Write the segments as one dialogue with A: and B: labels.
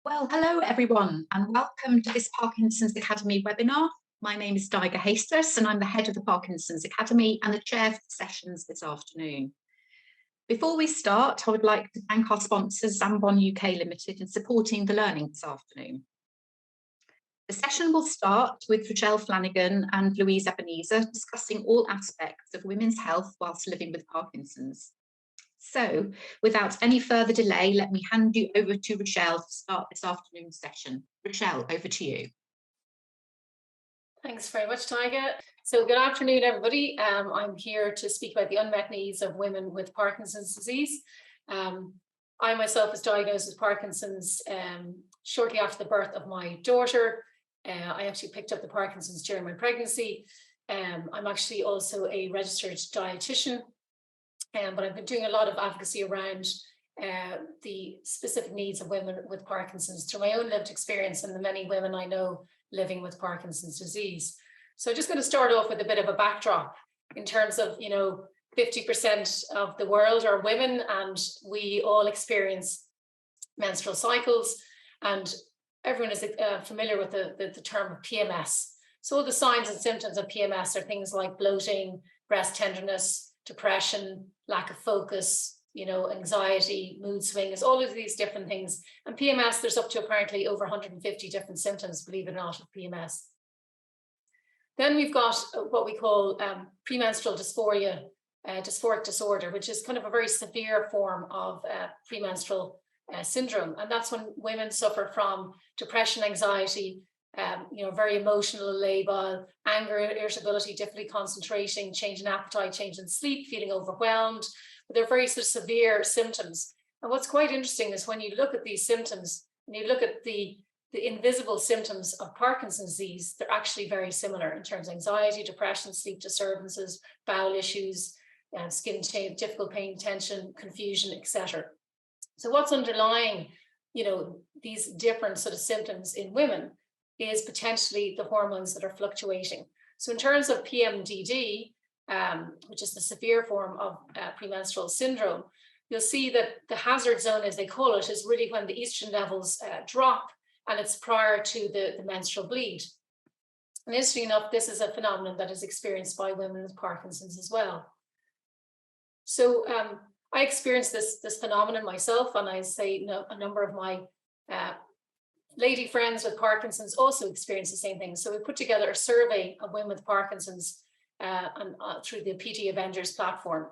A: Well, hello everyone, and welcome to this Parkinson's Academy webinar. My name is Dyga Hastus, and I'm the head of the Parkinson's Academy and the chair for the sessions this afternoon. Before we start, I would like to thank our sponsors, Zambon UK Limited, in supporting the learning this afternoon. The session will start with Rochelle Flanagan and Louise Ebenezer discussing all aspects of women's health whilst living with Parkinson's. So, without any further delay, let me hand you over to Rochelle to start this afternoon's session. Rochelle, over to you.
B: Thanks very much, Tyga. So good afternoon, everybody. I'm here to speak about the unmet needs of women with Parkinson's disease. I myself was diagnosed with Parkinson's shortly after the birth of my daughter. I actually picked up the Parkinson's during my pregnancy. I'm actually also a registered dietitian. But I've been doing a lot of advocacy around the specific needs of women with Parkinson's through my own lived experience and the many women I know living with Parkinson's disease. So I'm just going to start off with a bit of a backdrop in terms of, 50% of the world are women, and we all experience menstrual cycles, and everyone is familiar with the term of PMS. So all the signs and symptoms of PMS are things like bloating, breast tenderness, depression, lack of focus, anxiety, mood swings, all of these different things. And PMS, there's up to apparently over 150 different symptoms, believe it or not, of PMS. Then we've got what we call premenstrual dysphoria, dysphoric disorder, which is kind of a very severe form of premenstrual syndrome. And that's when women suffer from depression, anxiety, very emotional, labile, anger, irritability, difficulty concentrating, change in appetite, change in sleep, feeling overwhelmed. But they're very sort of severe symptoms. And what's quite interesting is when you look at these symptoms and you look at the invisible symptoms of Parkinson's disease, they're actually very similar in terms of anxiety, depression, sleep disturbances, bowel issues, skin change, difficult pain, tension, confusion, etc. So what's underlying, these different sort of symptoms in women is potentially the hormones that are fluctuating. So in terms of PMDD, which is the severe form of premenstrual syndrome, you'll see that the hazard zone, as they call it, is really when the estrogen levels drop, and it's prior to the menstrual bleed. And interestingly enough, this is a phenomenon that is experienced by women with Parkinson's as well. So I experienced this phenomenon myself, and I say a number of my lady friends with Parkinson's also experience the same thing. So we put together a survey of women with Parkinson's through the PT Avengers platform.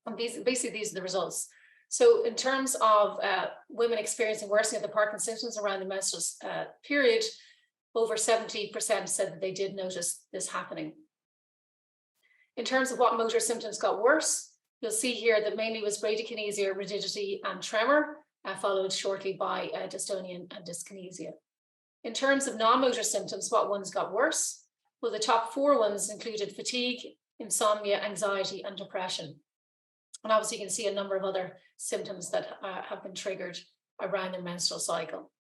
B: And these are the results. So in terms of women experiencing worsening of the Parkinson's symptoms around the menstrual period, over 70% said that they did notice this happening. In terms of what motor symptoms got worse, you'll see here that mainly was bradykinesia, rigidity, and tremor, followed shortly by dystonia and dyskinesia. In terms of non-motor symptoms, what ones got worse? Well, the top 4 ones included fatigue, insomnia, anxiety, and depression. And obviously you can see a number of other symptoms that have been triggered around their menstrual cycle.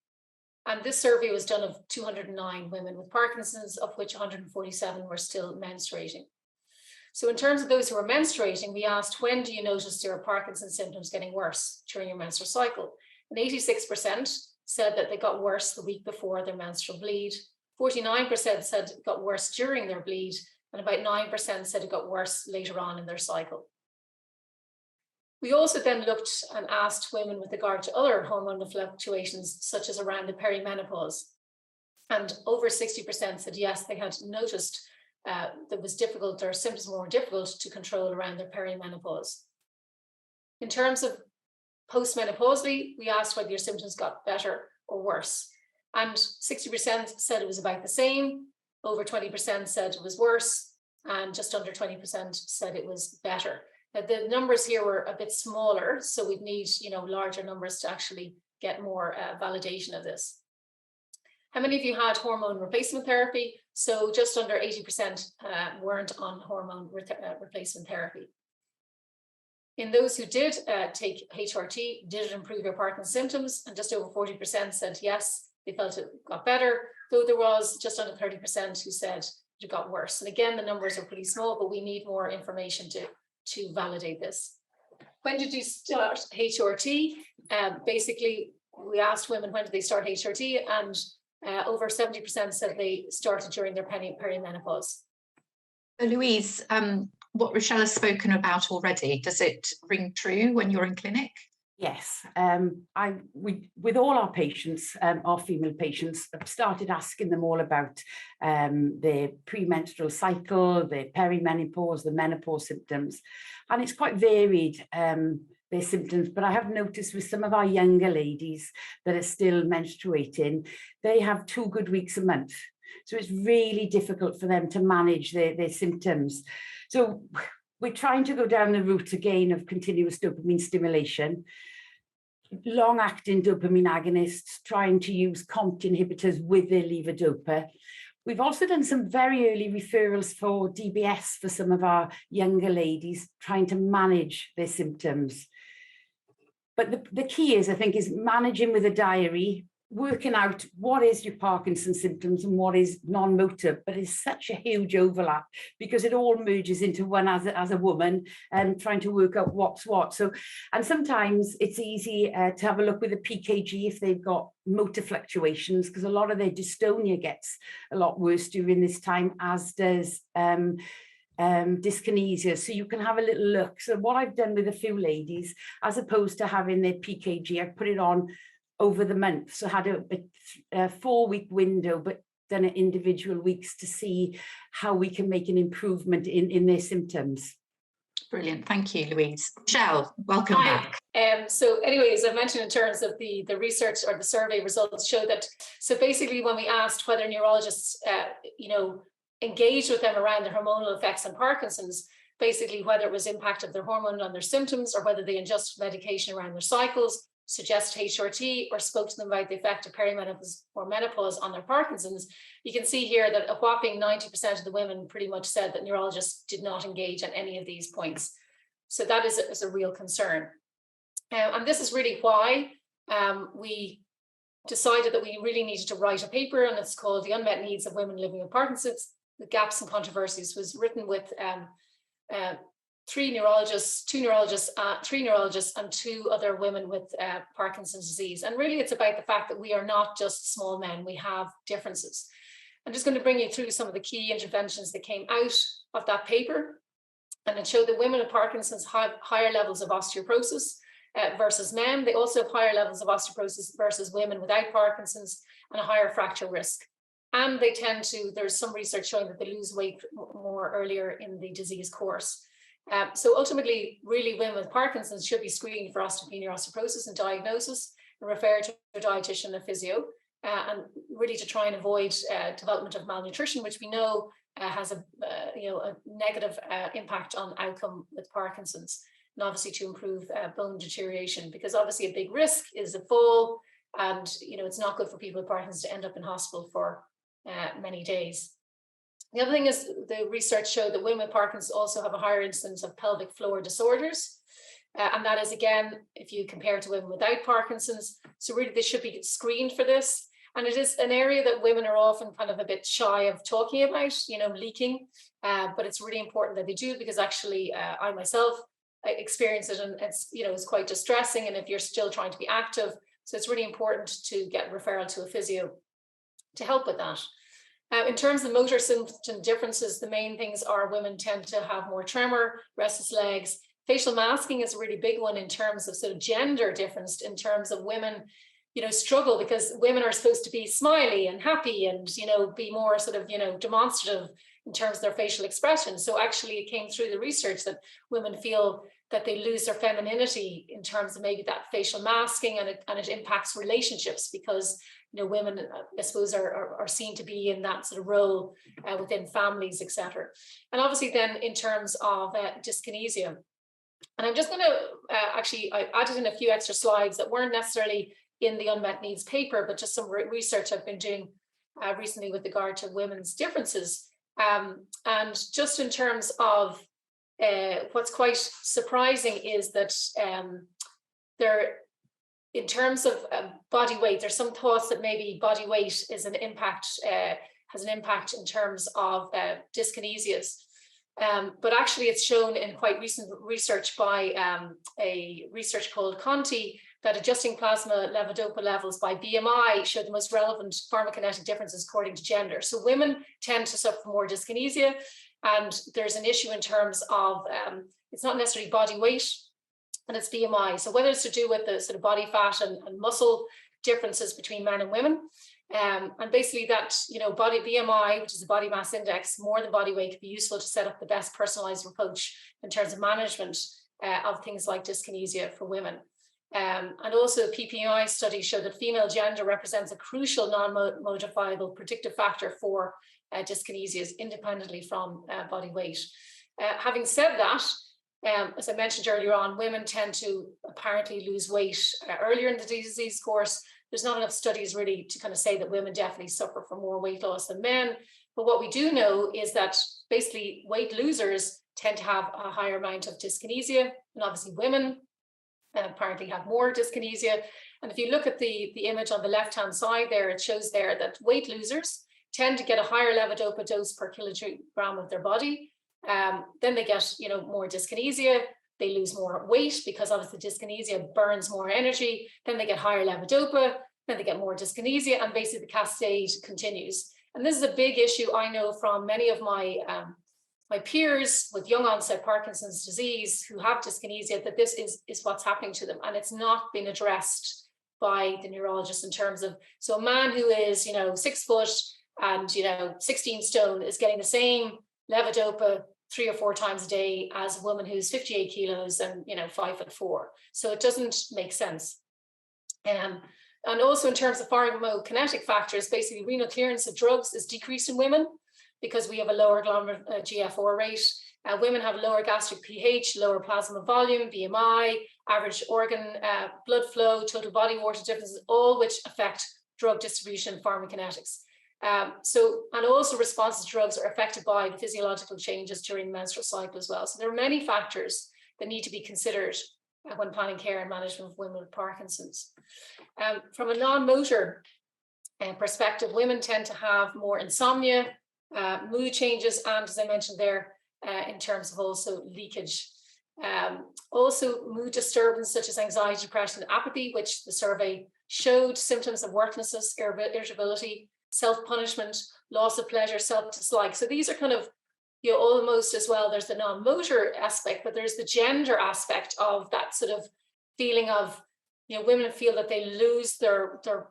B: And this survey was done of 209 women with Parkinson's, of which 147 were still menstruating. So in terms of those who are menstruating, we asked, when do you notice your Parkinson's symptoms getting worse during your menstrual cycle? And 86% said that they got worse the week before their menstrual bleed. 49% said it got worse during their bleed, and about 9% said it got worse later on in their cycle. We also then looked and asked women with regard to other hormonal fluctuations, such as around the perimenopause. And over 60% said yes, they had noticed that was difficult, their symptoms were more difficult to control around their perimenopause. In terms of postmenopausally, we asked whether your symptoms got better or worse. And 60% said it was about the same, over 20% said it was worse, and just under 20% said it was better. Now, the numbers here were a bit smaller, so we'd need larger numbers to actually get more validation of this. How many of you had hormone replacement therapy? So just under 80% weren't on hormone replacement therapy. In those who did take HRT, did it improve your Parkinson's symptoms? And just over 40% said yes, they felt it got better, though there was just under 30% who said it got worse. And again, the numbers are pretty small, but we need more information to validate this. When did you start HRT? Basically, we asked women when did they start HRT, and over 70% said they started during their perimenopause.
A: So Louise, what Rochelle has spoken about already, does it ring true when you're in clinic?
C: Yes, with all our patients, our female patients, I've started asking them all about their premenstrual cycle, their perimenopause, the menopause symptoms, and it's quite varied, their symptoms. But I have noticed with some of our younger ladies that are still menstruating, they have 2 good weeks a month. So it's really difficult for them to manage their symptoms. So we're trying to go down the route again of continuous dopamine stimulation, long-acting dopamine agonists, trying to use COMT inhibitors with their levodopa. We've also done some very early referrals for DBS for some of our younger ladies, trying to manage their symptoms. But the key is, I think, is managing with a diary, working out what is your Parkinson's symptoms and what is non-motor, but it's such a huge overlap because it all merges into one as a woman and trying to work out what's what. So, and sometimes it's easy to have a look with a PKG if they've got motor fluctuations, because a lot of their dystonia gets a lot worse during this time, as does dyskinesia. So you can have a little look. So what I've done with a few ladies, as opposed to having their PKG, I've put it on over the month. So had a 4-week window, but done it individual weeks to see how we can make an improvement in their symptoms.
A: Brilliant. Thank you, Louise. Michelle, welcome back.
B: So anyways, I mentioned in terms of the research or the survey results show that, so basically when we asked whether neurologists, engaged with them around the hormonal effects on Parkinson's, basically whether it was impact of their hormone on their symptoms or whether they adjusted medication around their cycles, suggested HRT, or spoke to them about the effect of perimenopause or menopause on their Parkinson's, you can see here that a whopping 90% of the women pretty much said that neurologists did not engage on any of these points. So that is a real concern. And this is really why we decided that we really needed to write a paper, and it's called The Unmet Needs of Women Living with Parkinson's, the Gaps and Controversies. It was written with 3 neurologists, 3 neurologists and 2 other women with Parkinson's disease. And really it's about the fact that we are not just small men, we have differences. I'm just going to bring you through some of the key interventions that came out of that paper. And it showed that women with Parkinson's have higher levels of osteoporosis versus men. They also have higher levels of osteoporosis versus women without Parkinson's, and a higher fracture risk. And they tend to, there's some research showing that they lose weight more earlier in the disease course. So ultimately, really, women with Parkinson's should be screened for osteopenia or osteoporosis and diagnosis, and referred to a dietitian and a physio, and really to try and avoid development of malnutrition, which we know has a negative impact on outcome with Parkinson's, and obviously to improve bone deterioration, because obviously a big risk is a fall, and it's not good for people with Parkinson's to end up in hospital for many days. The other thing is the research showed that women with Parkinson's also have a higher incidence of pelvic floor disorders. And that is, again, if you compare to women without Parkinson's. So really, they should be screened for this. And it is an area that women are often kind of a bit shy of talking about, leaking. But it's really important that they do, because actually I myself experience it, and it's quite distressing. And if you're still trying to be active, so it's really important to get referral to a physio to help with that. In terms of motor symptom differences, the main things are women tend to have more tremor, restless legs. Facial masking is a really big one in terms of sort of gender difference, in terms of women, struggle, because women are supposed to be smiley and happy and, be more sort of, demonstrative in terms of their facial expression. So actually it came through the research that women feel that they lose their femininity in terms of maybe that facial masking, and it impacts relationships, because women, I suppose, are seen to be in that sort of role within families, etc. And obviously then in terms of dyskinesia, and I'm just going to I added in a few extra slides that weren't necessarily in the unmet needs paper, but just some research I've been doing recently with regard to women's differences. And just in terms of what's quite surprising is that in terms of body weight, there's some thoughts that maybe body weight is has an impact in terms of dyskinesias. But actually it's shown in quite recent research by a research called Conti, that adjusting plasma levodopa levels by BMI show the most relevant pharmacokinetic differences according to gender. So women tend to suffer more dyskinesia, and there's an issue in terms of, it's not necessarily body weight, and it's BMI. So whether it's to do with the sort of body fat and muscle differences between men and women, and basically that, body BMI, which is the body mass index, more than body weight, can be useful to set up the best personalized approach in terms of management of things like dyskinesia for women. And also PPI studies show that female gender represents a crucial non-modifiable predictive factor for dyskinesias independently from body weight. Having said that, as I mentioned earlier on, women tend to apparently lose weight earlier in the disease course. There's not enough studies really to kind of say that women definitely suffer from more weight loss than men. But what we do know is that basically weight losers tend to have a higher amount of dyskinesia, and obviously women apparently have more dyskinesia. And if you look at the image on the left-hand side there, it shows there that weight losers tend to get a higher levodopa dose per kilogram of their body. Then they get, more dyskinesia. They lose more weight because obviously dyskinesia burns more energy. Then they get higher levodopa. Then they get more dyskinesia, and basically the cascade continues. And this is a big issue I know from many of my peers with young onset Parkinson's disease who have dyskinesia, that this is what's happening to them, and it's not been addressed by the neurologist in terms of, so a man who is 6 foot and 16 stone is getting the same levodopa 3 or 4 times a day as a woman who's 58 kilos and 5'4". So it doesn't make sense. And also in terms of pharmacokinetic factors, basically renal clearance of drugs is decreased in women because we have a lower GFR rate. Women have lower gastric pH, lower plasma volume, BMI, average organ blood flow, total body water differences, all which affect drug distribution and pharmacokinetics. And also responses to drugs are affected by the physiological changes during the menstrual cycle as well. So there are many factors that need to be considered when planning care and management of women with Parkinson's. From a non-motor perspective, women tend to have more insomnia, mood changes, and as I mentioned there, in terms of also leakage. Also mood disturbance such as anxiety, depression, and apathy, which the survey showed symptoms of worthlessness, irritability, self-punishment, loss of pleasure, self-dislike. So these are kind of, almost as well, there's the non-motor aspect, but there's the gender aspect of that sort of feeling of, women feel that they lose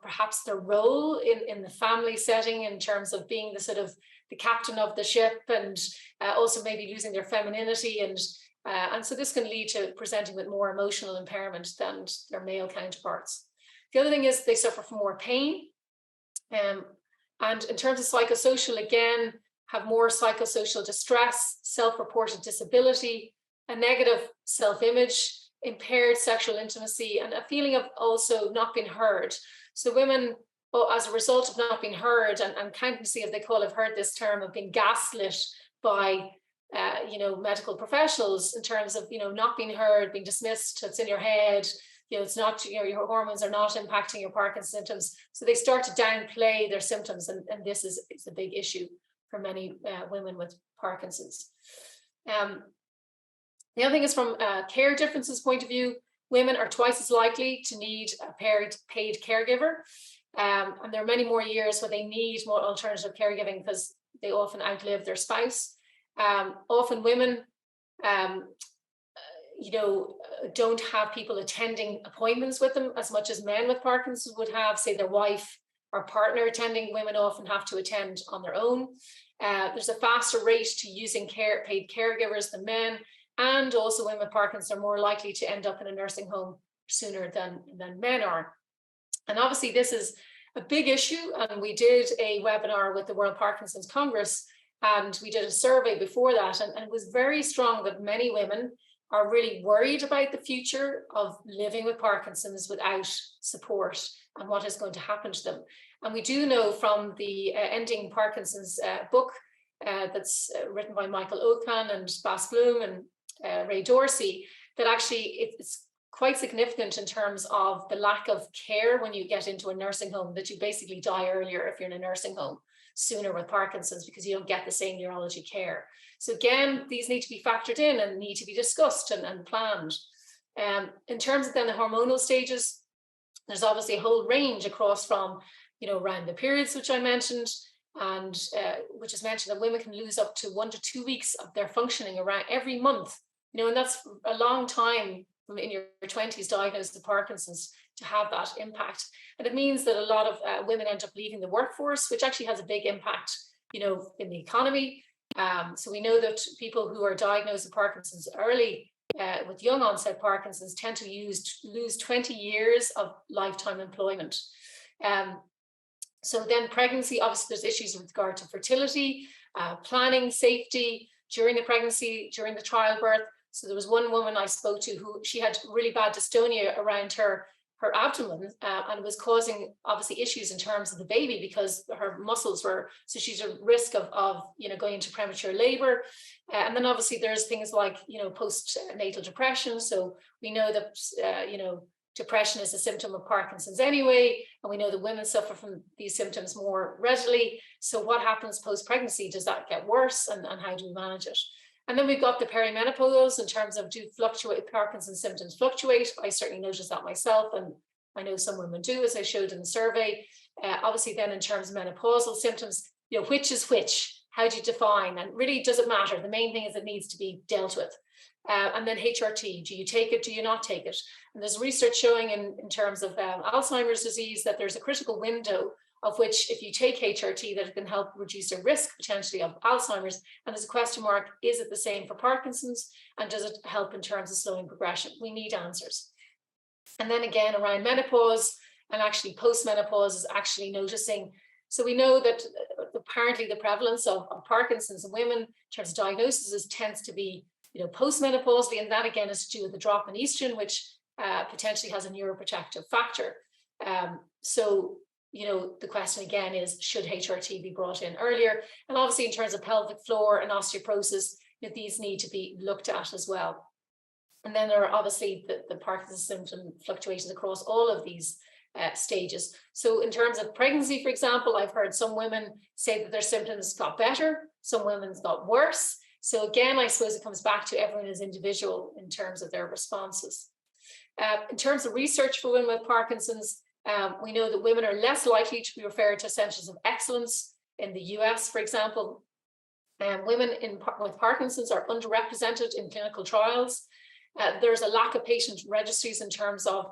B: perhaps their role in the family setting in terms of being the sort of the captain of the ship, and also maybe losing their femininity. And so this can lead to presenting with more emotional impairment than their male counterparts. The other thing is they suffer from more pain. And in terms of psychosocial, again, have more psychosocial distress, self-reported disability, a negative self-image, impaired sexual intimacy, and a feeling of also not being heard. So women, as a result of not being heard, and candidacy, as they call it, I've heard this term of being gaslit by medical professionals in terms of not being heard, being dismissed, it's in your head, it's not, your hormones are not impacting your Parkinson's symptoms. So they start to downplay their symptoms, and this is a big issue for many women with Parkinson's. The other thing is from a care differences point of view, women are twice as likely to need a paid caregiver. And there are many more years where they need more alternative caregiving because they often outlive their spouse. Often women, don't have people attending appointments with them as much as men with Parkinson's would have, say their wife or partner attending. Women often have to attend on their own. There's a faster rate to using paid caregivers than men, and also women with Parkinson's are more likely to end up in a nursing home sooner than men are. And obviously this is a big issue, and we did a webinar with the World Parkinson's Congress, and we did a survey before that, and it was very strong that many women are really worried about the future of living with Parkinson's without support and what is going to happen to them. And we do know from the Ending Parkinson's book that's written by Michael Oakpan and Bas Bloom and Ray Dorsey, that actually it's quite significant in terms of the lack of care when you get into a nursing home, that you basically die earlier if you're in a nursing home sooner with Parkinson's because you don't get the same neurology care. So again, these need to be factored in and need to be discussed and planned. In terms of then the hormonal stages, There's obviously a whole range across from, around the periods, which I mentioned, and which is mentioned that women can lose up to 1 to 2 weeks of their functioning around every month, and that's a long time from in your 20s diagnosed with Parkinson's to have that impact. And it means that a lot of women end up leaving the workforce, which actually has a big impact, in the economy. So we know that people who are diagnosed with Parkinson's early, with young onset Parkinson's, tend to lose 20 years of lifetime employment. So then pregnancy, obviously there's issues with regard to fertility, planning, safety during the pregnancy, during the childbirth. So there was one woman I spoke to who she had really bad dystonia around her abdomen, and was causing obviously issues in terms of the baby because her muscles were, so she's at risk of going into premature labor. And then obviously there's things like, postnatal depression. So we know that, depression is a symptom of Parkinson's anyway, and we know that women suffer from these symptoms more readily. So what happens post-pregnancy? Does that get worse, and how do we manage it? And then we've got the perimenopause in terms of Parkinson's symptoms fluctuate. I certainly noticed that myself, and I know some women do, as I showed in the survey. Obviously then in terms of menopausal symptoms, which is which? How do you define? And really, does it matter? The main thing is it needs to be dealt with. And then HRT, do you take it? Do you not take it? And there's research showing in terms of Alzheimer's disease that there's a critical window of which, if you take HRT, that it can help reduce the risk potentially of Alzheimer's. And there's a question mark, is it the same for Parkinson's? And does it help in terms of slowing progression? We need answers. And then again, around menopause and actually post-menopause is actually noticing. So we know that apparently the prevalence of Parkinson's in women in terms of diagnosis tends to be, post-menopausally, and that again is to do with the drop in estrogen, which potentially has a neuroprotective factor. So the question again is, should HRT be brought in earlier? And obviously in terms of pelvic floor and osteoporosis, these need to be looked at as well. And then there are obviously the Parkinson's symptom fluctuations across all of these stages. So in terms of pregnancy, for example, I've heard some women say that their symptoms got better, some women's got worse. So again, I suppose it comes back to everyone is individual in terms of their responses. In terms of research for women with Parkinson's, we know that women are less likely to be referred to centers of excellence in the US, for example. Women with Parkinson's are underrepresented in clinical trials. There's a lack of patient registries in terms of,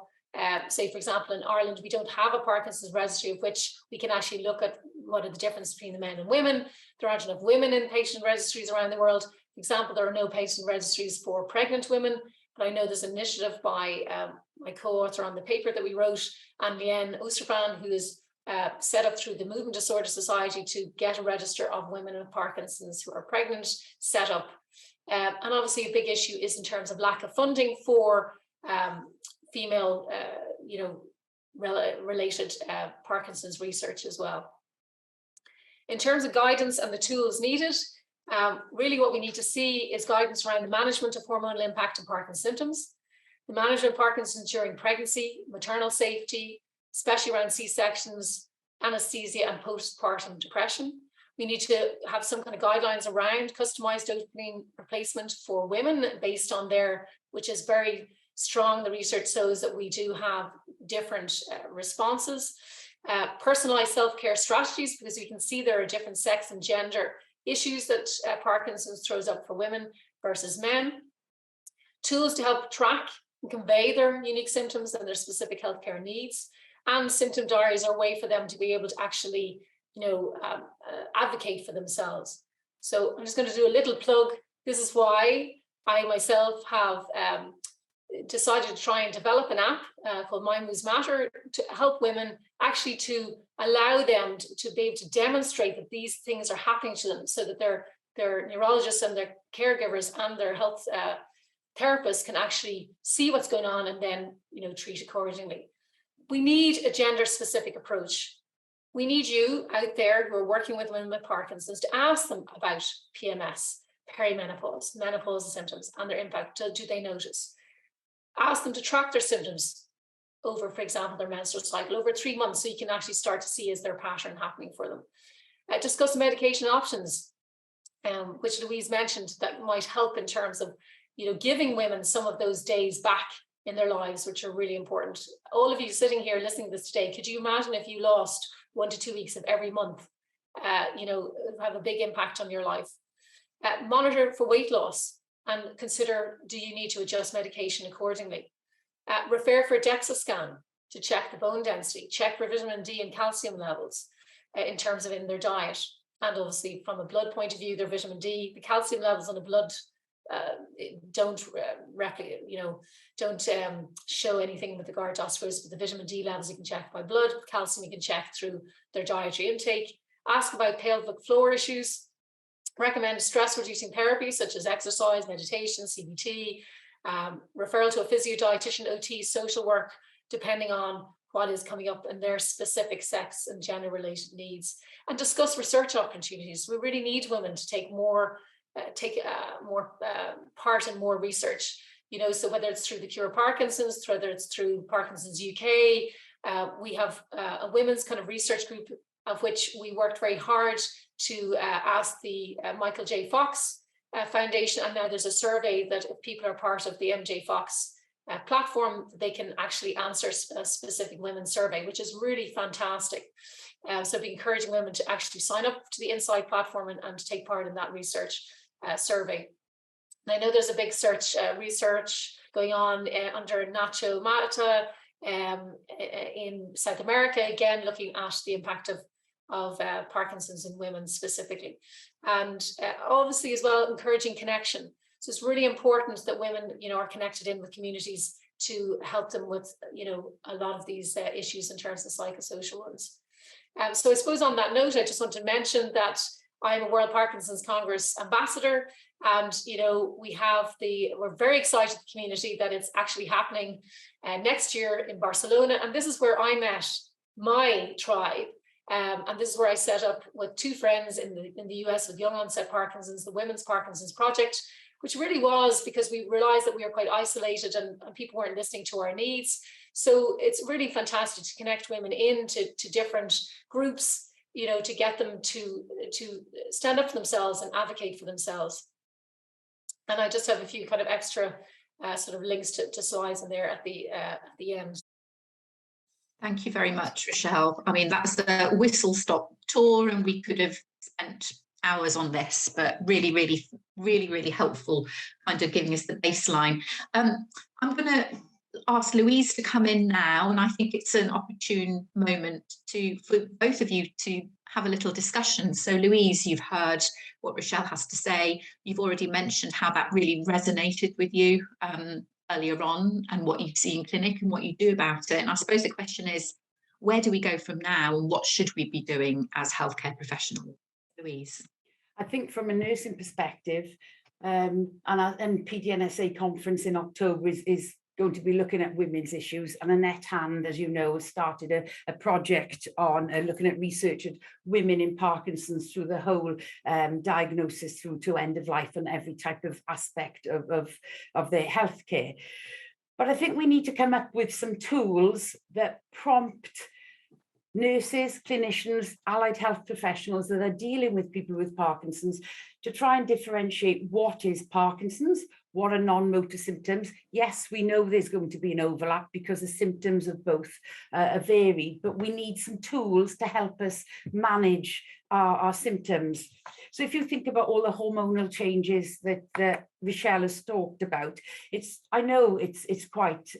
B: say, for example, in Ireland, we don't have a Parkinson's registry of which we can actually look at what are the differences between the men and women. There aren't enough women in patient registries around the world. For example, there are no patient registries for pregnant women. But I know there's an initiative by my co-author on the paper that we wrote, Anne-Lienne Oostervan, who is set up through the Movement Disorder Society to get a register of women with Parkinson's who are pregnant set up. And obviously a big issue is in terms of lack of funding for female, related Parkinson's research as well. In terms of guidance and the tools needed, really what we need to see is guidance around the management of hormonal impact and Parkinson's symptoms, the management of Parkinson's during pregnancy, maternal safety, especially around C-sections, anesthesia and postpartum depression. We need to have some kind of guidelines around customized dopamine replacement for women based on which is very strong. The research shows that we do have different responses. Personalized self-care strategies, because we can see there are different sex and gender issues that Parkinson's throws up for women versus men. Tools to help track and convey their unique symptoms and their specific healthcare needs. And symptom diaries are a way for them to be able to actually, advocate for themselves. So I'm just going to do a little plug. This is why I myself have decided to try and develop an app called My Moves Matter to help women actually to allow them to be able to demonstrate that these things are happening to them so that their neurologists and their caregivers and their health therapists can actually see what's going on and then, treat accordingly. We need a gender-specific approach. We need you out there who are working with women with Parkinson's to ask them about PMS, perimenopause, menopausal symptoms, and their impact. Do they notice? Ask them to track their symptoms over, for example, their menstrual cycle over 3 months, so you can actually start to see is there a pattern happening for them. Discuss medication options, which Louise mentioned, that might help in terms of, giving women some of those days back in their lives, which are really important. All of you sitting here listening to this today, could you imagine if you lost 1 to 2 weeks of every month? Have a big impact on your life. Monitor for weight loss and consider, do you need to adjust medication accordingly? Refer for a DEXA scan to check the bone density, check for vitamin D and calcium levels in terms of in their diet. And obviously from a blood point of view, their vitamin D, the calcium levels on the blood don't show anything with regard to osteoporosis, but the vitamin D levels you can check by blood, calcium you can check through their dietary intake. Ask about pelvic floor issues. Recommend stress reducing therapy such as exercise, meditation, CBT, referral to a physio, dietitian, OT, social work, depending on what is coming up in their specific sex and gender related needs, and discuss research opportunities. We really need women to take more part in more research, so whether it's through the Cure Parkinson's, whether it's through Parkinson's UK, we have a women's kind of research group of which we worked very hard to ask the Michael J. Fox Foundation, and now there's a survey that if people are part of the MJ Fox platform, they can actually answer a specific women's survey, which is really fantastic. So be encouraging women to actually sign up to the Insight platform and to take part in that research survey. And I know there's a big research going on under Nacho Mata in South America, again looking at the impact of Parkinson's in women specifically, and obviously as well encouraging connection. So it's really important that women, are connected in with communities to help them with, a lot of these issues in terms of psychosocial ones. So I suppose on that note, I just want to mention that I'm a World Parkinson's Congress ambassador, and we're very excited, the community, that it's actually happening next year in Barcelona, and this is where I met my tribe. And this is where I set up with 2 friends in the US with young onset Parkinson's, the Women's Parkinson's Project, which really was because we realized that we were quite isolated and people weren't listening to our needs. So it's really fantastic to connect women into different groups, to get them to stand up for themselves and advocate for themselves. And I just have a few kind of extra sort of links to slides in there at the end.
A: Thank you very much, Rochelle. I mean, that's a whistle-stop tour, and we could have spent hours on this, but really, really, really, really helpful, kind of giving us the baseline. I'm going to ask Louise to come in now, and I think it's an opportune moment for both of you to have a little discussion. So Louise, you've heard what Rochelle has to say. You've already mentioned how that really resonated with you earlier on, and what you see in clinic and what you do about it. And I suppose the question is, where do we go from now, and what should we be doing as healthcare professionals? Louise.
C: I think from a nursing perspective, and PDNSA conference in October is going to be looking at women's issues, and Annette Hand, as you know, has started a project on looking at research at women in Parkinson's through the whole diagnosis through to end of life and every type of aspect of their healthcare. But I think we need to come up with some tools that prompt nurses, clinicians, allied health professionals that are dealing with people with Parkinson's to try and differentiate what is Parkinson's, what are non-motor symptoms. Yes, we know there's going to be an overlap because the symptoms of both are varied, but we need some tools to help us manage our symptoms. So if you think about all the hormonal changes that Rochelle has talked about, I know it's quite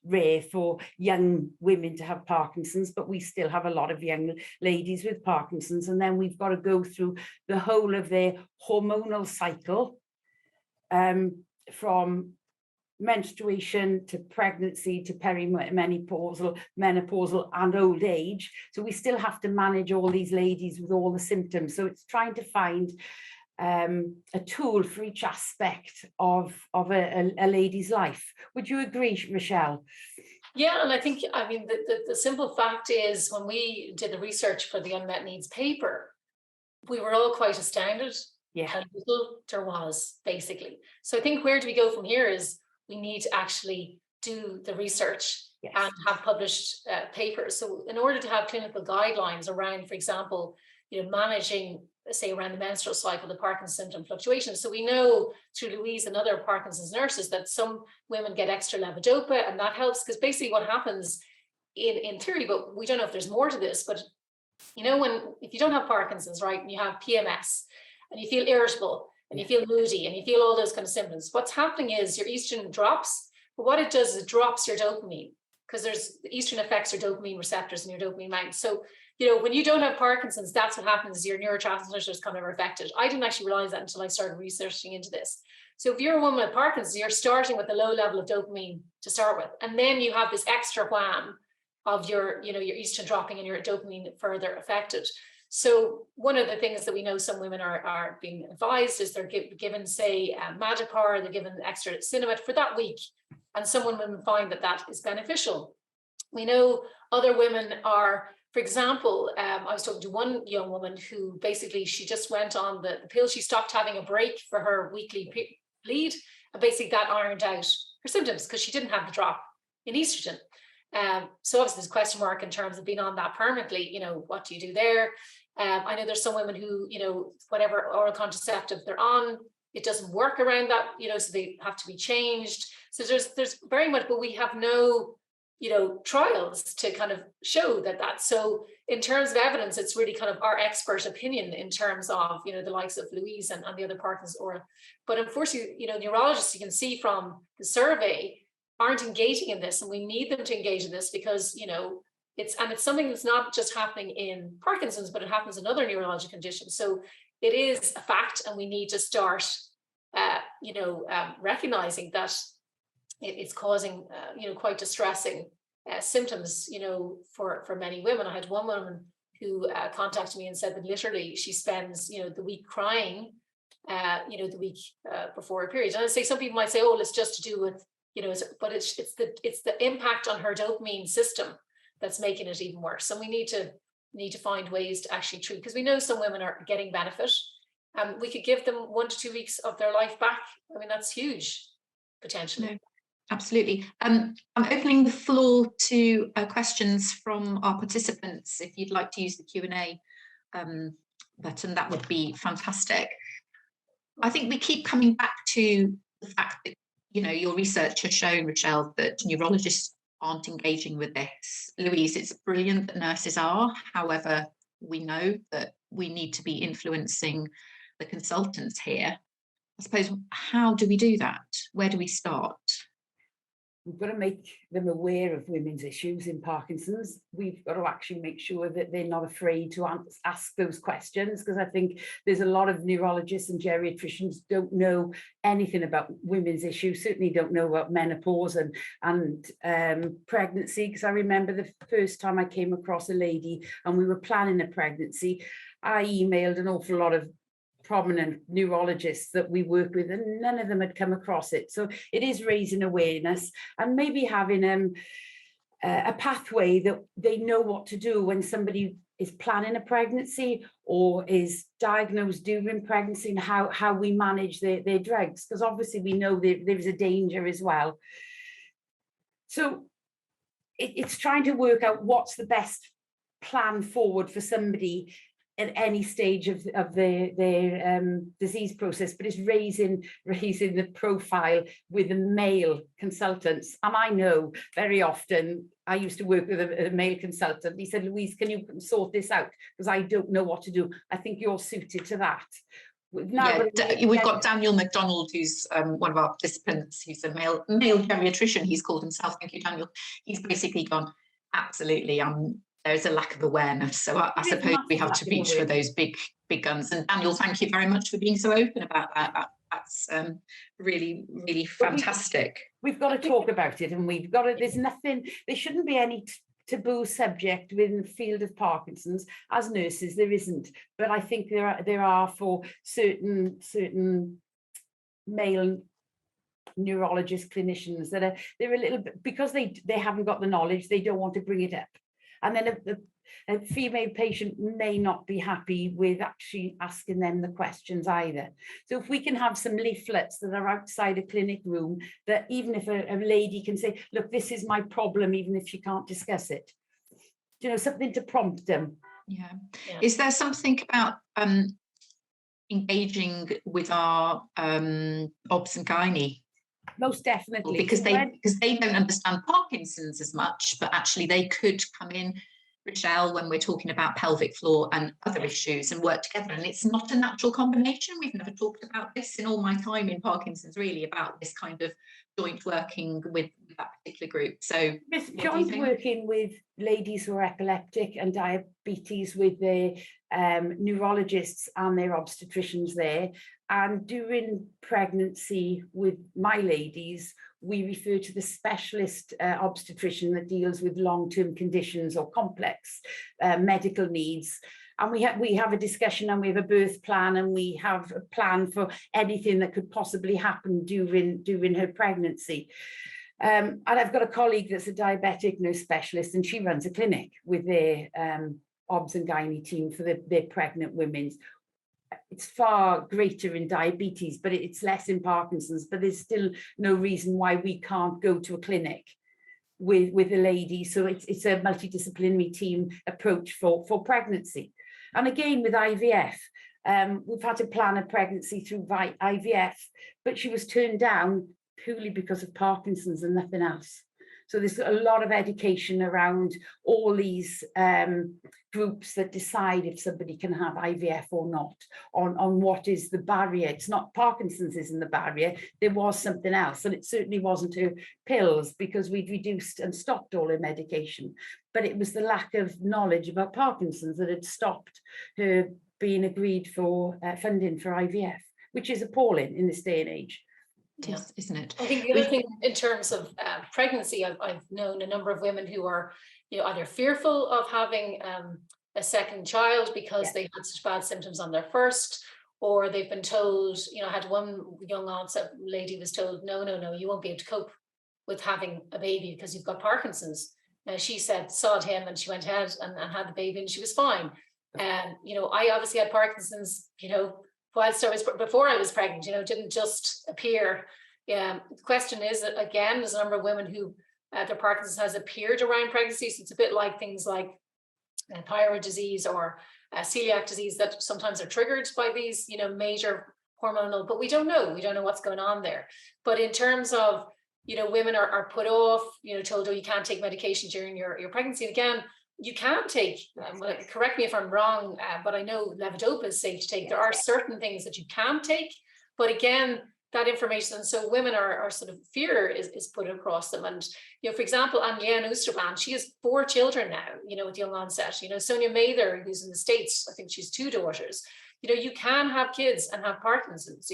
C: rare for young women to have Parkinson's, but we still have a lot of young ladies with Parkinson's, and then we've got to go through the whole of their hormonal cycle, from menstruation to pregnancy to perimenopausal, menopausal and old age. So we still have to manage all these ladies with all the symptoms. So it's trying to find a tool for each aspect of a lady's life. Would you agree, Rochelle?
B: Yeah, and I think, the simple fact is, when we did the research for the unmet needs paper, we were all quite astounded how little there was, basically. So I think where do we go from here is we need to actually do the research and have published papers. So in order to have clinical guidelines around, for example, managing, say, around the menstrual cycle, the Parkinson's symptom fluctuations. So we know through Louise and other Parkinson's nurses that some women get extra levodopa, and that helps, because basically what happens in theory, but we don't know if there's more to this, but if you don't have Parkinson's, right, and you have PMS and you feel irritable and you feel moody and you feel all those kind of symptoms, what's happening is your estrogen drops, but what it does is it drops your dopamine, because there's estrogen affects your dopamine receptors and your dopamine mounts. So when you don't have Parkinson's, that's what happens, is your neurotransmitters kind of are affected. I didn't actually realize that until I started researching into this. So if you're a woman with Parkinson's, you're starting with a low level of dopamine to start with, and then you have this extra wham of your estrogen dropping and your dopamine further affected. So one of the things that we know some women are being advised is they're given, say, Madapar, they're given extra Cinnamate for that week, and some women find that is beneficial. We know other women are, for example, I was talking to one young woman who basically, she just went on the pill. She stopped having a break for her weekly bleed, and basically that ironed out her symptoms because she didn't have the drop in estrogen. So obviously there's a question mark in terms of being on that permanently. What do you do there? I know there's some women who, whatever oral contraceptive they're on, it doesn't work around that, so they have to be changed. So there's very much, but we have no trials to kind of show that. So in terms of evidence, it's really kind of our expert opinion in terms of, the likes of Louise and the other partners. But unfortunately, neurologists, you can see from the survey, aren't engaging in this, and we need them to engage in this, because, it's something that's not just happening in Parkinson's, but it happens in other neurological conditions. So it is a fact, and we need to start, recognizing that it's causing, quite distressing symptoms, for many women. I had one woman who contacted me and said that literally she spends, the week crying, the week before a period. And I say, some people might say, oh, it's just to do with, but it's the impact on her dopamine system that's making it even worse. And we need to find ways to actually treat, because we know some women are getting benefit. We could give them 1 to 2 weeks of their life back. I mean, that's huge, potentially.
A: No, absolutely. I'm opening the floor to questions from our participants. If you'd like to use the Q&A button, that would be fantastic. I think we keep coming back to the fact that, your research has shown, Rochelle, that neurologists aren't engaging with this. Louise, it's brilliant that nurses are. However, we know that we need to be influencing the consultants here. I suppose, how do we do that? Where do we start?
C: We've got to make them aware of women's issues in Parkinson's. We've got to actually make sure that they're not afraid to ask those questions, because I think there's a lot of neurologists and geriatricians don't know anything about women's issues, certainly don't know about menopause and pregnancy. Because I remember the first time I came across a lady and we were planning a pregnancy, I emailed an awful lot of prominent neurologists that we work with, and none of them had come across it. So it is raising awareness and maybe having a pathway that they know what to do when somebody is planning a pregnancy or is diagnosed during pregnancy, and how we manage their drugs, because obviously we know there's a danger as well. So it's trying to work out what's the best plan forward for somebody at any stage of their disease process, but it's raising the profile with the male consultants. And I know very often, I used to work with a male consultant. He said, Louise, can you sort this out? Because I don't know what to do. I think you're suited to that. We've
A: got Daniel McDonald, who's one of our participants, who's a male geriatrician, he's called himself. Thank you, Daniel. He's basically gone, absolutely, there's a lack of awareness. So I suppose we have to reach for those big guns. And Daniel, thank you very much for being so open about that. That's really, really fantastic.
C: We've got to talk about it, and we've got to, there shouldn't be any taboo subject within the field of Parkinson's. As nurses, there isn't. But I think there are for certain male neurologist clinicians that they're a little bit, because they haven't got the knowledge, they don't want to bring it up. And then a female patient may not be happy with actually asking them the questions either. So if we can have some leaflets that are outside a clinic room, that even if a lady can say, look, this is my problem, even if she can't discuss it, something to prompt them.
A: Yeah.
B: Yeah.
A: Is there something about engaging with our obs and gynae?
C: Most definitely.
A: Because
C: So
A: they don't understand Parkinson's as much, but actually they could come in, Rochelle, when we're talking about pelvic floor and other issues, and work together. And it's not a natural combination. We've never talked about this in all my time in Parkinson's, really, about this kind of joint working with that particular group. So
C: John's working with ladies who are epileptic and diabetes with the neurologists and their obstetricians there. And during pregnancy with my ladies, we refer to the specialist obstetrician that deals with long-term conditions or complex medical needs. And we have a discussion, and we have a birth plan, and we have a plan for anything that could possibly happen during her pregnancy. And I've got a colleague that's a diabetic nurse specialist, and she runs a clinic with their obs and gynae team for their pregnant women. It's far greater in diabetes, but it's less in Parkinson's. But there's still no reason why we can't go to a clinic with a lady. So it's a multidisciplinary team approach for pregnancy. And again, with IVF, we've had to plan a pregnancy through IVF, but she was turned down purely because of Parkinson's and nothing else. So there's a lot of education around all these groups that decide if somebody can have IVF or not, on what is the barrier. It's not Parkinson's isn't the barrier, there was something else, and it certainly wasn't her pills, because we'd reduced and stopped all her medication, but it was the lack of knowledge about Parkinson's that had stopped her being agreed for funding for IVF, which is appalling in this day and age.
A: Yeah. Isn't it?
B: I think the other thing in terms of pregnancy, I've known a number of women who are, either fearful of having a second child because they had such bad symptoms on their first, or they've been told, I had one young onset lady was told, no, you won't be able to cope with having a baby because you've got Parkinson's. She said, sod him, and she went ahead and had the baby, and she was fine. And, I obviously had Parkinson's, whilst before I was pregnant, didn't just appear. The question is that, again, there's a number of women who their Parkinson's has appeared around pregnancy. So it's a bit like things like thyroid disease or celiac disease that sometimes are triggered by these, major hormonal, but we don't know what's going on there. But in terms of, women are put off, told, you can't take medication during your pregnancy. And again, you can take, correct me if I'm wrong, but I know levodopa is safe to take. There are certain things that you can take, but again, that information, so women are sort of fear is put across them. And, for example, Anne Oosterbrand, she has 4 children now, with young onset. Sonia Mather, who's in the States, I think she's 2 daughters. You can have kids and have Parkinson's,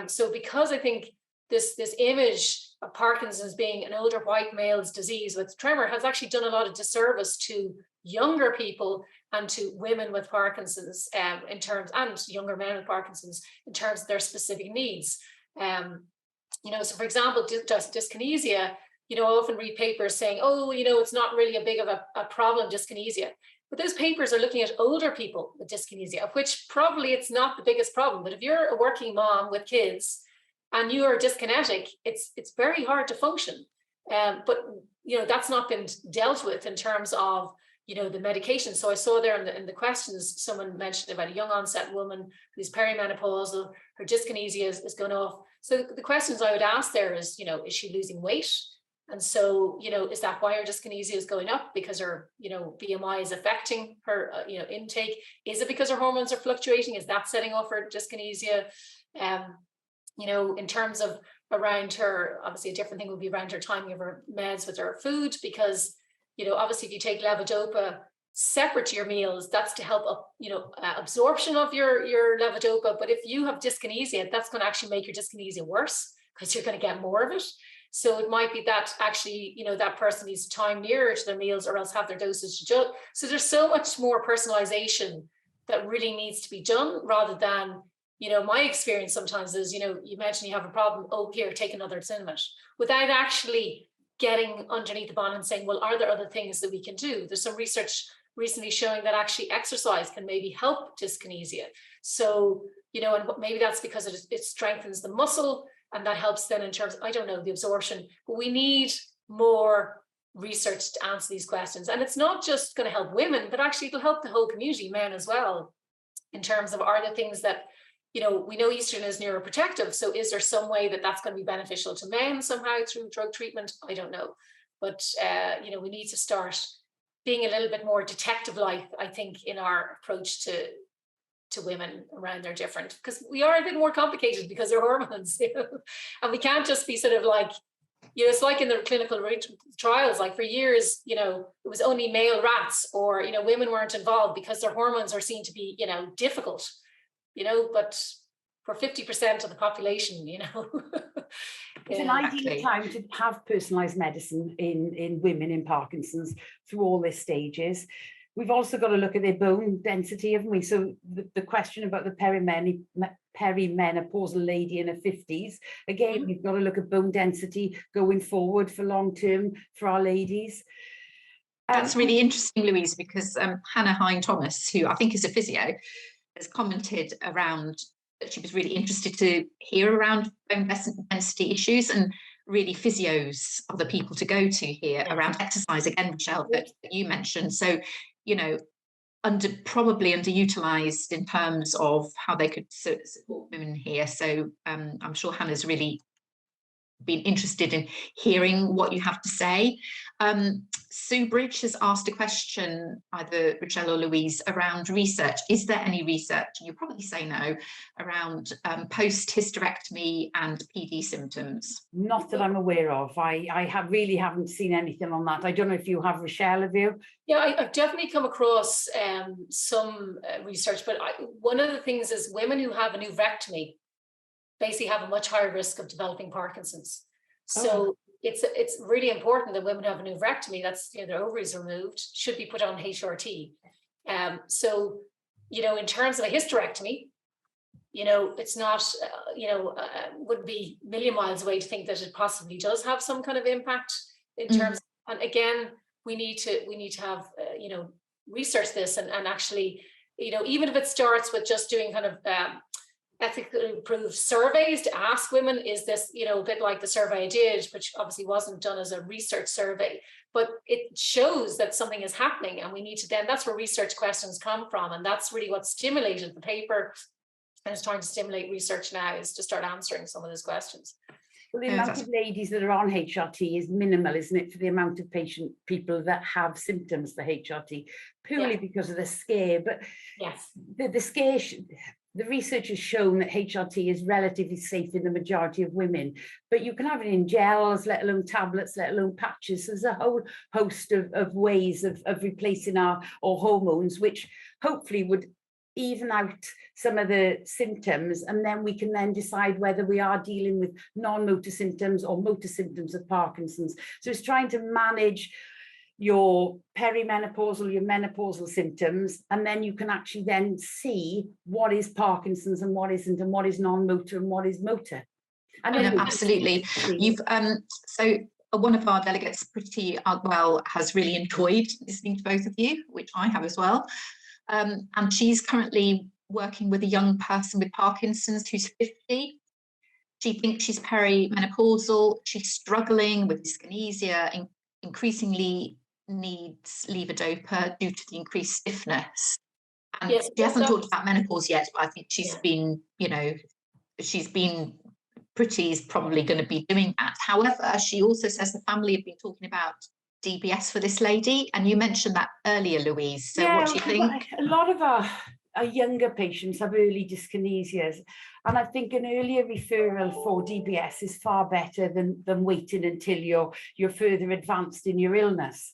B: so because I think this image of Parkinson's being an older white male's disease with tremor has actually done a lot of disservice to younger people and to women with Parkinson's in terms, and younger men with Parkinson's in terms of their specific needs. So for example, dyskinesia, I often read papers saying, it's not really a big of a problem, dyskinesia. But those papers are looking at older people with dyskinesia, of which probably it's not the biggest problem. But if you're a working mom with kids and you are dyskinetic, it's very hard to function. But that's not been dealt with in terms of the medication. So I saw there in the questions, someone mentioned about a young onset woman who's perimenopausal, her dyskinesia is going off. So the questions I would ask there is, is she losing weight? And so, is that why her dyskinesia is going up? Because her, BMI is affecting her, intake? Is it because her hormones are fluctuating? Is that setting off her dyskinesia? In terms of around her, obviously a different thing would be around her timing of her meds with her food, because, obviously if you take levodopa separate to your meals, that's to help up, absorption of your levodopa. But if you have dyskinesia, that's going to actually make your dyskinesia worse because you're going to get more of it. So it might be that actually, that person needs time nearer to their meals or else have their dosage adjusted. So there's so much more personalization that really needs to be done rather than, my experience sometimes is, you mentioned you have a problem, here, take another Cinnamate, without actually getting underneath the bonnet and saying, well, are there other things that we can do? There's some research recently showing that actually exercise can maybe help dyskinesia. So, and maybe that's because it strengthens the muscle and that helps then in terms of, I don't know, the absorption, but we need more research to answer these questions. And it's not just going to help women, but actually it'll help the whole community, men as well, in terms of are the things that, we know estrogen is neuroprotective. So is there some way that that's going to be beneficial to men somehow through drug treatment? I don't know. But, we need to start being a little bit more detective-like, I think, in our approach to women around their different, because we are a bit more complicated because they're hormones, and we can't just be sort of like, it's like in the clinical trials, like for years, it was only male rats, or, women weren't involved because their hormones are seen to be, difficult, but for 50% of the population,
C: It's an ideal time to have personalised medicine in women in Parkinson's through all their stages. We've also got to look at their bone density, haven't we? So the question about the perimenopausal lady in her 50s, again, we've got to look at bone density going forward for long term for our ladies.
A: That's really interesting, Louise, because Hannah Hine-Thomas, who I think is a physio, has commented around that she was really interested to hear around bone density issues, and really physios are the people to go to here around exercise, again, Michelle, that you mentioned. So, probably underutilized in terms of how they could support women here. So I'm sure Hannah's really been interested in hearing what you have to say. Sue Bridge has asked a question, either Rochelle or Louise, around research. Is there any research, and you'll probably say no, around post-hysterectomy and PD symptoms?
C: Not that I'm aware of. I really haven't seen anything on that. I don't know if you have, Rochelle, have you?
B: Yeah, I've definitely come across some research, but one of the things is women who have a nephrectomy basically have a much higher risk of developing Parkinson's. So it's really important that women who have a nephrectomy, that's their ovaries removed, should be put on HRT. So in terms of a hysterectomy, it's not would be a million miles away to think that it possibly does have some kind of impact in terms. And again, we need to have research this and actually even if it starts with just doing kind of ethically approved surveys to ask women, is this, a bit like the survey I did, which obviously wasn't done as a research survey, but it shows that something is happening, and we need to that's where research questions come from. And that's really what stimulated the paper, and is trying to stimulate research now, is to start answering some of those questions.
C: Well, the amount of ladies that are on HRT is minimal, isn't it, for the amount of people that have symptoms for HRT, purely because of the scare. But
B: yes,
C: the scare, the research has shown that HRT is relatively safe in the majority of women, but you can have it in gels, let alone tablets, let alone patches. There's a whole host of ways of replacing our hormones, which hopefully would even out some of the symptoms, and then we can then decide whether we are dealing with non-motor symptoms or motor symptoms of Parkinson's. So it's trying to manage your perimenopausal, your menopausal symptoms, and then you can actually then see what is Parkinson's and what isn't, and what is non-motor and what is motor.
A: And absolutely. You've so one of our delegates, Pretty Well, has really enjoyed listening to both of you, which I have as well. And she's currently working with a young person with Parkinson's who's 50. She thinks she's perimenopausal. She's struggling with dyskinesia, increasingly needs levodopa due to the increased stiffness. And yes, she hasn't talked about menopause yet, but I think she's been, Pretty's probably going to be doing that. However, she also says the family have been talking about DBS for this lady, and you mentioned that earlier, Louise. So what do you think?
C: A lot of our younger patients have early dyskinesias, and I think an earlier referral for DBS is far better than waiting until you're further advanced in your illness.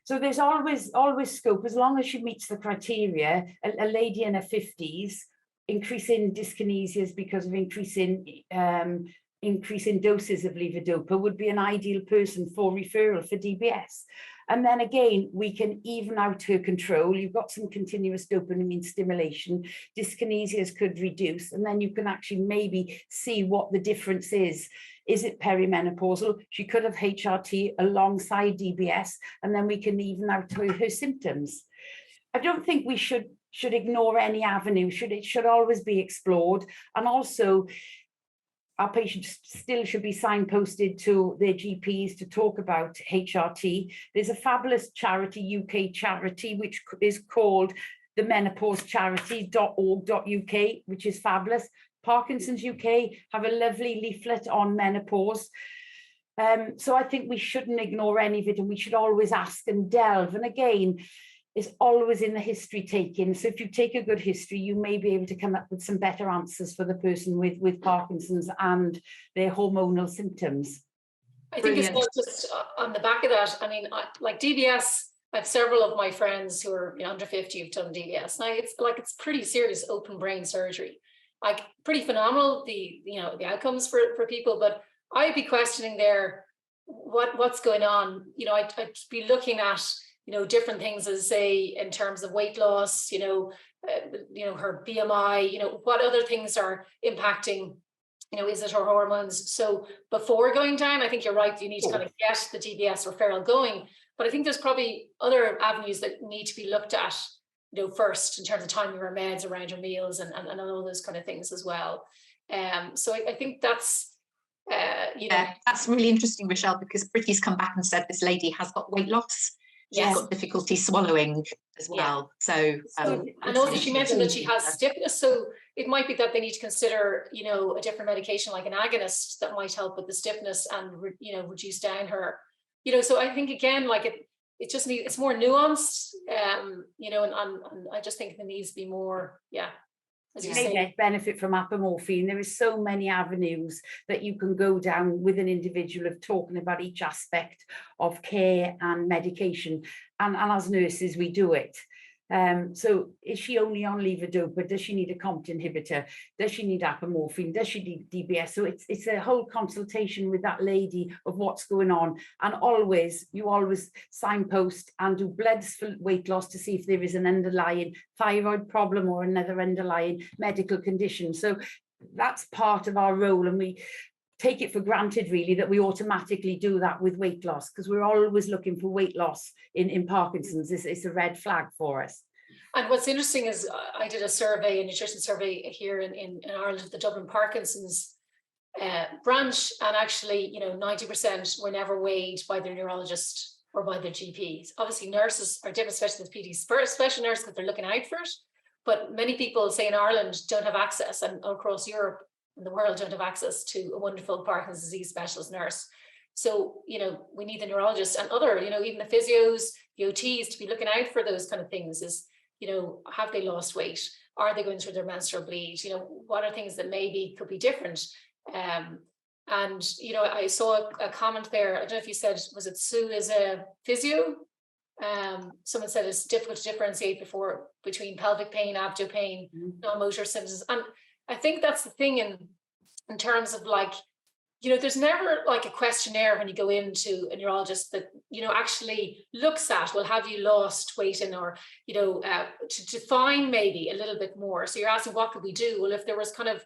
C: So there's always scope, as long as she meets the criteria. A lady in her 50s, increasing dyskinesias because of increasing doses of levodopa would be an ideal person for referral for DBS. And then again, we can even out her control. You've got some continuous dopamine stimulation, dyskinesias could reduce, and then you can actually maybe see what the difference is. Is it perimenopausal? She could have HRT alongside DBS, and then we can even out her symptoms. I don't think we should ignore any avenue. It should always be explored. And also, our patients still should be signposted to their GPs to talk about HRT. There's a fabulous charity, UK charity, which is called the menopauscharity.org.uk, which is fabulous. Parkinson's UK have a lovely leaflet on menopause. So I think we shouldn't ignore any of it, and we should always ask and delve. And again, it's always in the history taking. So if you take a good history, you may be able to come up with some better answers for the person with Parkinson's and their hormonal symptoms.
B: I think it's not just on the back of that. I mean, like DBS, I have several of my friends who are under 50 who've done DBS. Now it's pretty serious open brain surgery, like pretty phenomenal, the outcomes for people, but I'd be questioning there what's going on. I'd be looking at different things, as say in terms of weight loss, her BMI, what other things are impacting, is it her hormones? So before going down, I think you're right, you need to kind of get the DBS referral going, but I think there's probably other avenues that need to be looked at, first, in terms of timing your meds around your meals and all those kind of things as well. So I think that's
A: that's really interesting, Rochelle, because Britty's come back and said this lady has got weight loss. She's got difficulty swallowing as well. So
B: and also she mentioned that she has stiffness, so it might be that they need to consider a different medication like an agonist that might help with the stiffness and reduce down her so I think again, like it just needs, it's more nuanced, and I just think there needs to be more as you say,
C: benefit from apomorphine. There is so many avenues that you can go down with an individual of talking about each aspect of care and medication, and as nurses we do it. So is she only on levodopa? Does she need a COMT inhibitor? Does she need apomorphine? Does she need DBS? So it's a whole consultation with that lady of what's going on, and you always signpost and do bloods for weight loss to see if there is an underlying thyroid problem or another underlying medical condition. So that's part of our role, and we take it for granted really that we automatically do that with weight loss, because we're always looking for weight loss in Parkinson's. It's a red flag for us.
B: And what's interesting is I did a nutrition survey here in Ireland, the Dublin Parkinson's branch, and actually 90% were never weighed by their neurologist or by their GPs. Obviously nurses are different, especially with PDs, special nurses, because they're looking out for it, but many people, say in Ireland, don't have access, and across Europe in the world don't have access to a wonderful Parkinson's disease specialist nurse. So, we need the neurologist and other, even the physios, the OTs to be looking out for those kind of things. Is, have they lost weight? Are they going through their menstrual bleed? What are things that maybe could be different? And, I saw a comment there. I don't know if you said, was it Sue is a physio? Someone said it's difficult to differentiate between pelvic pain, abdo pain, non-motor symptoms. And I think that's the thing in terms of there's never like a questionnaire when you go into a neurologist that, actually looks at, well, have you lost weight or, to define maybe a little bit more. So you're asking, what could we do? Well, if there was kind of,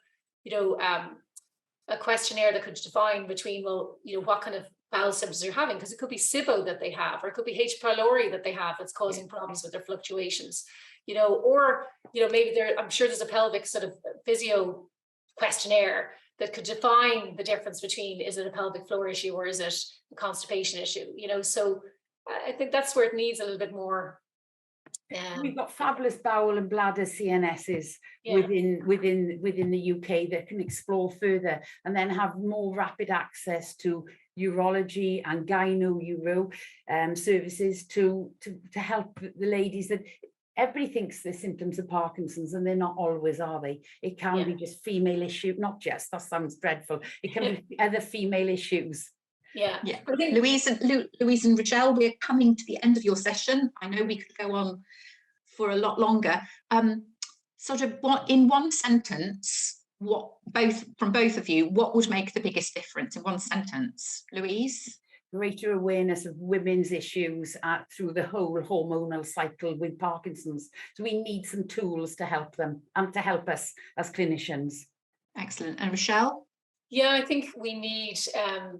B: a questionnaire that could define between, well, what kind of bowel symptoms you're having, because it could be SIBO that they have, or it could be H. pylori that they have that's causing problems with their fluctuations. Or maybe I'm sure there's a pelvic sort of physio questionnaire that could define the difference between, is it a pelvic floor issue or is it a constipation issue? So I think that's where it needs a little bit more.
C: We've got fabulous bowel and bladder CNSs within the UK that can explore further and then have more rapid access to urology and gyno-uro services to help the ladies that. Everybody thinks they're symptoms of Parkinson's, and they're not always, are they? It can be just female issue, not just, that sounds dreadful. It can be other female issues.
A: Yeah. I think Louise and Rochelle, we're coming to the end of your session. I know we could go on for a lot longer. Sort of in one sentence, from both of you, what would make the biggest difference in one sentence? Louise?
C: Greater awareness of women's issues through the whole hormonal cycle with Parkinson's. So we need some tools to help them and to help us as clinicians.
A: Excellent. And Rochelle?
B: Yeah, I think we need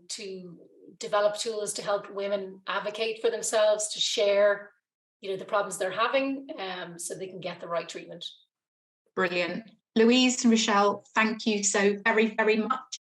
B: to develop tools to help women advocate for themselves, to share, the problems they're having, so they can get the right treatment.
A: Brilliant. Louise and Rochelle, thank you so very, very much.